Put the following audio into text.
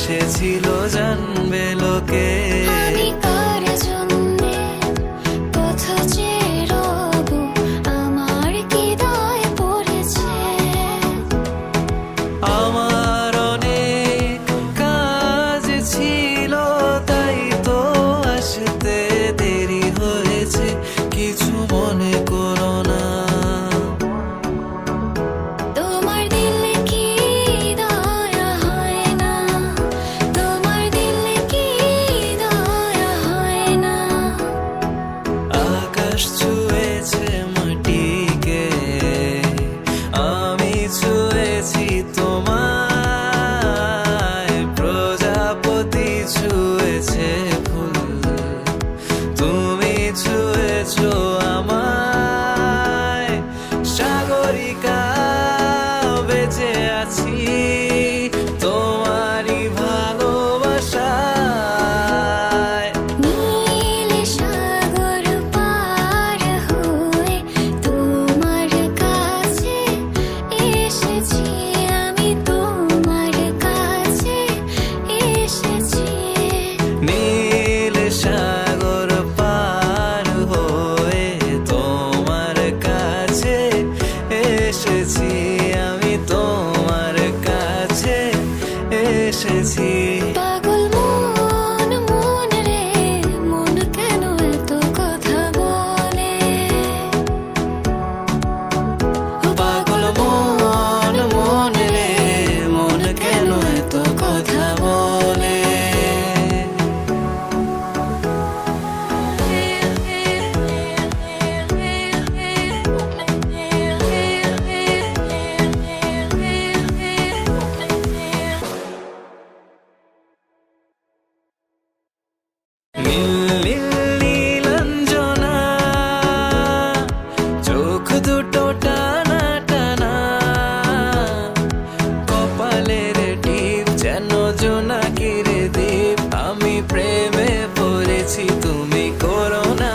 এসেছিল জানবে লোকে। আমি কার জন্যে পথ চেয়ে রব, আমার কি দায় পড়েছে। আমার অনেক কাজ ছিল, তাই তো আসতে দেরি হয়েছে, কিছু মনে করো না। তোমার দিলে কি দয়া হয় না, তোমার দিলে কি দয়া হয় না। আকাশ ছুঁয়েছে মাটিকে, আমি ছুঁয়েছি তোমায়, প্রজাপতি ছুঁয়েছে ফুল, তুমি ছুঁয়েছো আমায়। সাগরিকা বেঁচে আছি তোমারই ভালোবাসায়। নীল সাগর পার হয়ে তোমার কাছে এসেছি, আমি তোমার কাছে এসেছি। নীল সাগর পার হয়ে তোমার কাছে এসেছি, আমি তোমার কাছে এসেছি। পাগল মন মন রে মন কেন এত কথা বলে। পাগল মন মন রে মন কেন এত কথা বলে। নীল নীল নীলাঞ্জনা, চোখ দুটো টানা টানা, কপালের টিপ যেন জোনাকির দ্বীপ। আমি প্রেমে পড়েছি, তুমি করো না